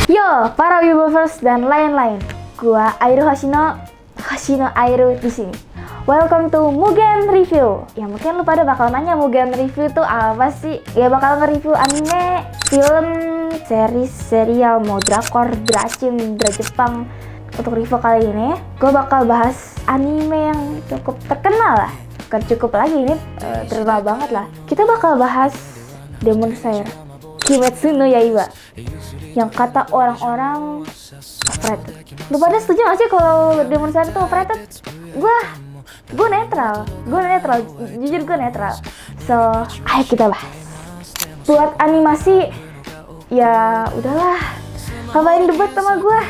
Yo, para Wibovers dan lain-lain. Gua Airu Hoshino Airu di sini. Welcome to Mugen Review. Ya mungkin lu pada bakal nanya Mugen Review itu apa sih? Ya bakal nge-review anime, film, series, serial, mau drakor, dracin, Jepang. Untuk review kali ini, gue bakal bahas anime yang cukup terkenal lah. Bukan cukup lagi, ini terkenal banget lah. Kita bakal bahas Demon Slayer Kimetsu no Yaiba, yang kata orang-orang overrated. Lu pada setuju gak sih kalau Demon Slayer itu overrated? Gue netral, jujur gue netral. So, ayo kita bahas. Buat animasi, ya udahlah, ngapain debat sama gue?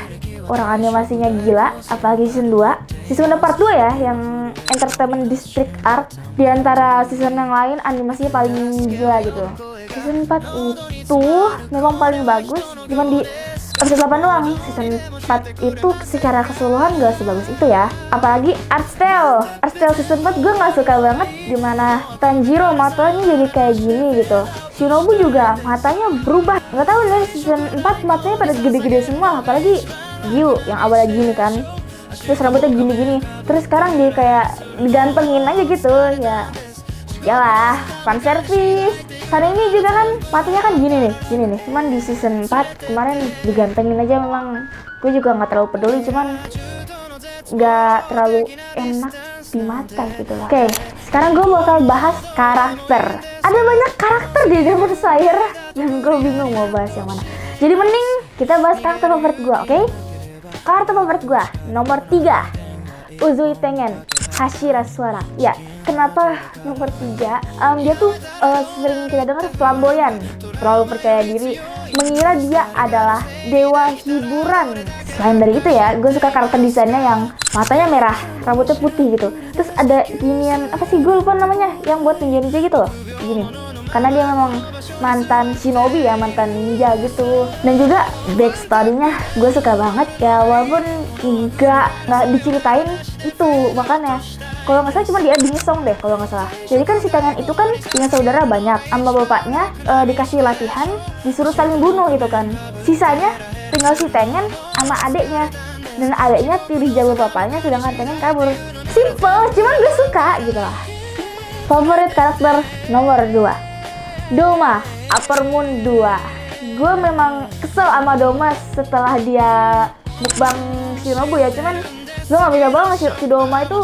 Orang animasinya gila, apalagi season 2. Season part 2 ya, yang Entertainment District Arc. Di antara season yang lain, animasinya paling gila gitu. Season 4 itu memang paling bagus, cuman di episode 8 doang. Season 4 itu secara keseluruhan gak sebagus itu ya. Apalagi art style season 4 gue gak suka banget, dimana Tanjiro matanya jadi kayak gini gitu. Shinobu juga matanya berubah, gak tahu dari season 4 matanya pada gede-gede semua. Apalagi Gyu yang awalnya gini kan, terus rambutnya gini-gini, terus sekarang dia kayak digantengin aja gitu ya. Yalah, fan service. Hari ini juga kan matanya kan gini nih. Cuman di season 4 kemarin digantengin aja, memang gue juga nggak terlalu peduli, cuman nggak terlalu enak di mata gitu lah. Oke, sekarang gue bakal bahas karakter. Ada banyak karakter di Demon Slayer dan gue bingung mau bahas yang mana. Jadi mending kita bahas karakter favorit gue, oke? Karakter favorit gue nomor 3, Uzui Tengen Hashira Suara. Ya, kenapa nomor 3? Dia tuh sering kita dengar flamboyan, terlalu percaya diri, mengira dia adalah dewa hiburan. Selain dari itu ya, gue suka karakter desainnya yang matanya merah, rambutnya putih gitu. Terus ada ginian, apa sih, gue lupa namanya, yang buat ninja-ninja gitu loh, gini. Karena dia memang mantan shinobi ya, mantan ninja gitu. Dan juga backstory-nya gue suka banget ya, walaupun nggak diceritain itu. Makanya kalau nggak salah cuma dia bingsong deh kalau nggak salah. Jadi kan si Tengen itu kan punya saudara banyak, sama bapaknya dikasih latihan, disuruh saling bunuh gitu kan. Sisanya tinggal si Tengen sama adeknya, dan adeknya pilih jago bapaknya, sedangkan Tengen kabur. Simple, cuman gue suka gitu lah. Favorit karakter nomor 2, Doma, Upper Moon 2. Gue memang kesel sama Doma setelah dia mukbang Shinobu ya, cuman gue gak bisa banget. Si Doma itu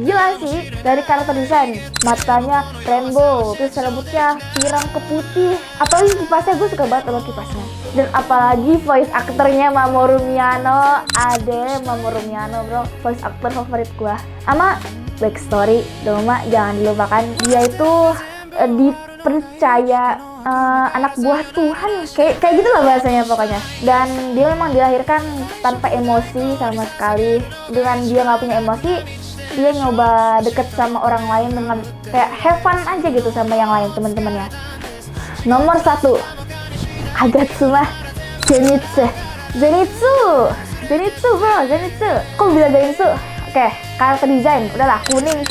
gila sih dari karakter desain. Matanya rainbow, terus rambutnya pirang ke putih, apalagi kipasnya, gue suka banget sama kipasnya. Dan apalagi voice aktornya Mamoru Miyano. Mamoru Miyano bro, voice aktor favorit gue. Sama backstory Doma jangan dilupakan, dia itu dipercaya anak buah Tuhan, kayak gitu lah bahasanya pokoknya. Dan dia memang dilahirkan tanpa emosi sama sekali. Dengan dia nggak punya emosi, dia nyoba deket sama orang lain dengan kayak have fun aja gitu sama yang lain, teman-temannya. Nomor 1, Agatsuma Zenitsu bro, Zenitsu. Kok bisa Zenitsu? Oke, karakter desain udahlah, kuning,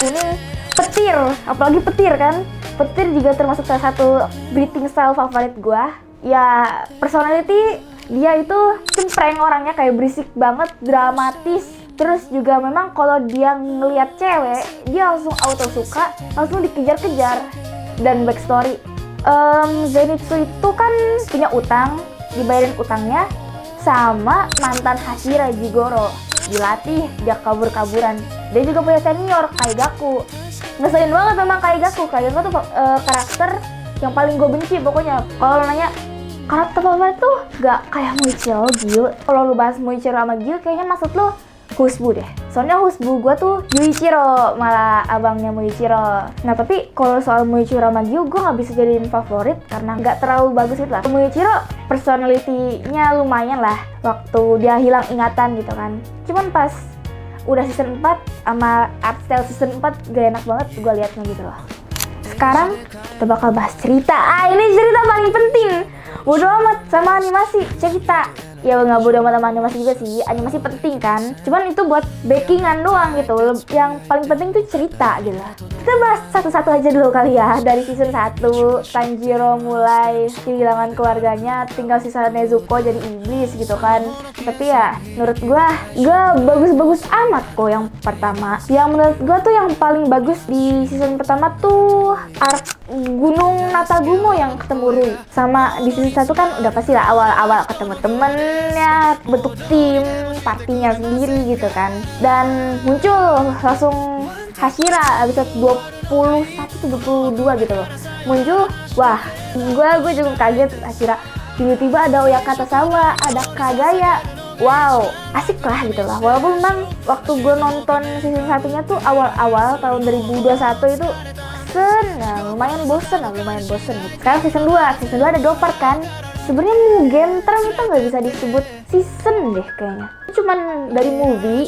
petir, apalagi petir kan. Petir juga termasuk salah satu breathing style favorit gue. Ya, personality dia itu cempreng orangnya, kayak berisik banget, dramatis. Terus juga memang kalau dia ngelihat cewek, dia langsung auto suka, langsung dikejar-kejar. Dan backstory, Zenitsu itu kan punya utang, dibayarin utangnya sama mantan Hashira Jigoro. Dilatih, dia kabur-kaburan. Dia juga punya senior, Kaigaku. Ngeselin banget memang Kaigaku tuh karakter yang paling gue benci pokoknya. Kalau lo nanya karakter favorit tuh gak kayak Muichiro, Gil. Kalau lo bahas Muichiro sama Gil, kayaknya maksud lo Husbu deh. Soalnya Husbu gue tuh Yuichiro, malah abangnya Muichiro. Nah tapi kalau soal Muichiro sama Gil, gue gak bisa jadiin favorit karena gak terlalu bagus itu lah. Muichiro personality-nya lumayan lah waktu dia hilang ingatan gitu kan. Cuman pas udah season 4 sama art style season 4 gak enak banget gue liatnya gitu loh. Sekarang kita bakal bahas cerita. Ini cerita paling penting. Bodo amat sama animasi, cerita. ya nggak bodo amat sama animasi juga sih, animasi penting kan, cuman itu buat backingan doang gitu. Yang paling penting tuh cerita gitu lah. Kita bahas satu-satu aja dulu kali ya. Dari season 1 Tanjiro mulai kehilangan keluarganya, tinggal sisa Nezuko jadi iblis gitu kan. Tapi ya menurut gua bagus-bagus amat kok yang pertama. Yang menurut gua tuh yang paling bagus di season pertama tuh arc Gunung Natagumo yang ketemu Rui. Sama di season 1 kan udah pasti lah awal-awal ketemu temennya, bentuk tim, partinya sendiri gitu kan. Dan muncul langsung Hashira episode 21-22 gitu loh. Muncul, wah, gue juga kaget. Hashira tiba-tiba ada Oyaka Tosawa, ada Kagaya. Wow, asik lah gitu lah. Walaupun memang waktu gue nonton season 1-nya tuh awal-awal tahun 2021 itu lumayan bosen gitu. Sekarang season 2 ada 2 part kan. Sebenarnya Mugen Train itu nggak bisa disebut season deh kayaknya. Cuman dari movie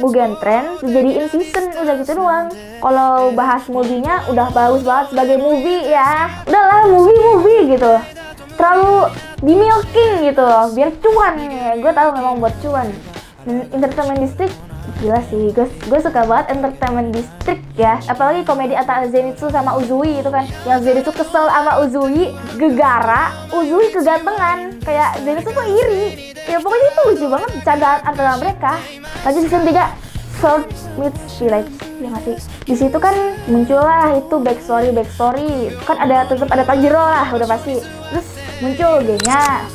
Mugen Train dijadiin season, udah gitu doang. Kalau bahas movie-nya udah bagus banget sebagai movie ya. Udahlah movie gitu. Terlalu di milking gitu loh, biar cuan ya. Gue tahu memang buat cuan. Entertainment District gila sih, gue suka banget Entertainment District ya. Apalagi komedi antara Zenitsu sama Uzui itu kan. Yang Zenitsu kesel sama Uzui gegara, Uzui kegantengan. Kayak Zenitsu tuh iri. Ya pokoknya itu lucu banget bercandaan antara mereka. Lanjut season 3 Sword meets Village. Ya masih di situ kan muncullah itu backstory kan tetap ada Tanjiro lah udah pasti. Terus muncul gengnya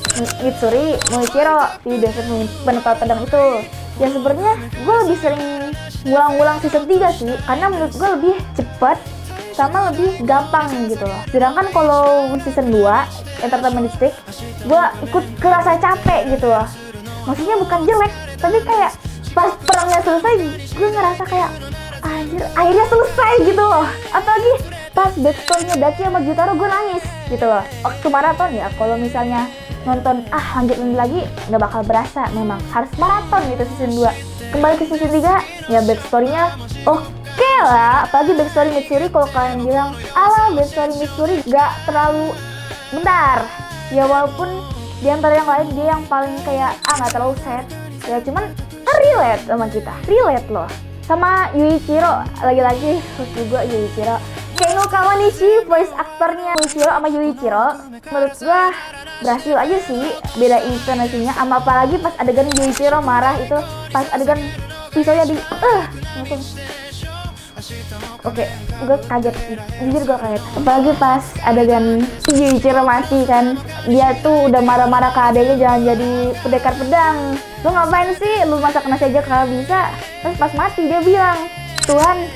Mitsuri, Moichiro di desa penempal pedang itu. Ya sebenarnya gue lebih sering ngulang-ngulang season 3 sih, karena menurut gue lebih cepet sama lebih gampang gitu loh. Sedangkan kalau season 2 Entertainment District, gue ikut kerasa capek gitu loh. Maksudnya bukan jelek, tapi kayak pas perangnya selesai, gue ngerasa kayak anjir, akhirnya selesai gitu loh. Apalagi pas backstory-nya Daki sama Gyutaro, gue nangis gitu loh. Waktu maraton ya, kalau misalnya nonton lanjutin lagi nggak bakal berasa, memang harus maraton gitu season 2. Kembali ke season 3 ya, backstory-nya oke lah. Apalagi backstory Mitsuri, kalau kalian bilang backstory Mitsuri gak terlalu bentar ya, walaupun di antara yang lain dia yang paling kayak gak terlalu sad ya, cuman relate sama kita, relate loh. Sama Yuichiro, lagi-lagi khusus gue Yuichiro, Kengo Kawanishi, voice aktornya Yuichiro sama Yuichiro, menurut gue berhasil aja sih beda intonasinya. Sama apalagi pas adegan Yuichiro marah itu, pas adegan pisaunya di langsung oke, gue kaget sih, jujur gue kaget. Apalagi pas adegan Yuichiro mati kan, dia tuh udah marah-marah ke adeknya jangan jadi pendekar pedang, lu ngapain sih, lu masak nasi aja kalau bisa. Terus pas mati dia bilang, Tuhan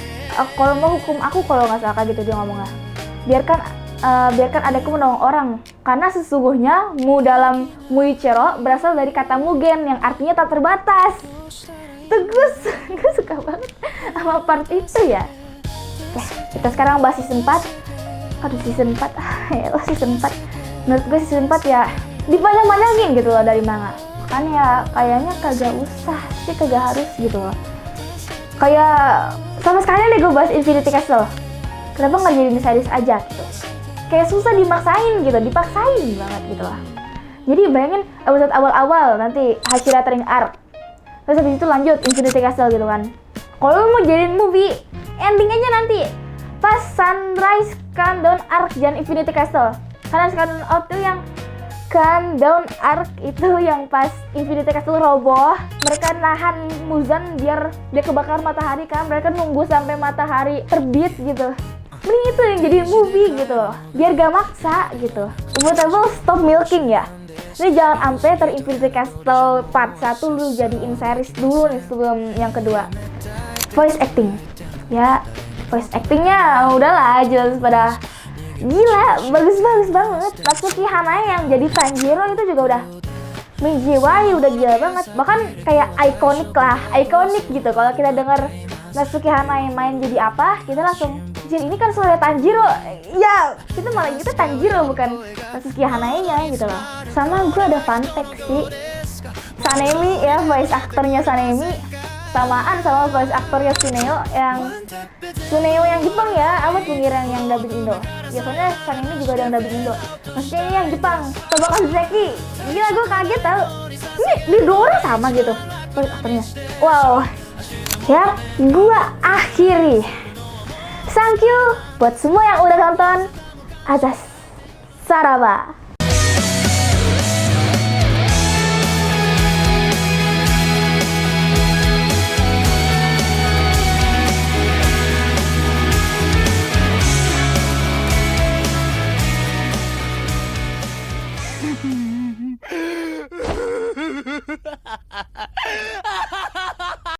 kalau mau hukum aku, kalau nggak salah gitu dia ngomongnya, biarkan adekku menolong orang, karena sesungguhnya mu dalam Muichiro berasal dari kata mugen yang artinya tak terbatas. Tegus, gue suka banget sama part itu ya. Oke, kita sekarang bahas season 4. Season 4 season 4 menurut gue season 4 ya dipanjang-panjangin gitu loh dari manga. Kan ya kayaknya kagak harus gitu loh. Kayak sama sekali deh gue bahas Infinity Castle. Kenapa nggak jadi series aja gitu? Kayak susah dipaksain banget gitu lah. Jadi bayangin episode awal-awal nanti Hashira Training Arc, terus habis itu lanjut Infinity Castle gitu kan. Kalau mau jadiin movie, ending aja nanti pas Sunrise Countdown Arc dan Infinity Castle. Sunrise Countdown Arc itu yang Countdown Arc itu yang pas Infinity Castle roboh, mereka nahan Muzan biar dia kebakar matahari kan. Mereka nunggu sampai matahari terbit gitu. Mending itu yang jadi movie gitu loh, biar gak maksa gitu. Umutable stop milking ya. Ini jangan sampai Infinity Castle part 1 lu jadiin series dulu nih sebelum yang kedua. Voice acting ya, voice actingnya udahlah jelas pada gila, bagus banget. Natsuki Hanae yang jadi Tanjiro itu juga udah menjiwai, udah gila banget. Bahkan kayak ikonik gitu. Kalau kita dengar Natsuki Hanae main jadi apa, kita langsung jadi ini kan suara Tanjiro ya, kita malah kita Tanjiro bukan Natsuki Hanae-nya gitu loh. Sama gue ada fun fact sih, Sanemi ya, voice aktornya Sanemi samaan sama voice aktornya Tsuneo yang Jepang ya. Amat pengiran yang dubbing Indo. Biasanya Sanemi juga ada yang dubbing Indo, maksudnya ini yang Jepang. Tobakazu Seki, gila gue kaget tau. Ini di dua orang sama gitu aktornya. Wow. Ya, gua akhiri. Thank you buat semua yang udah nonton. Azas Saraba.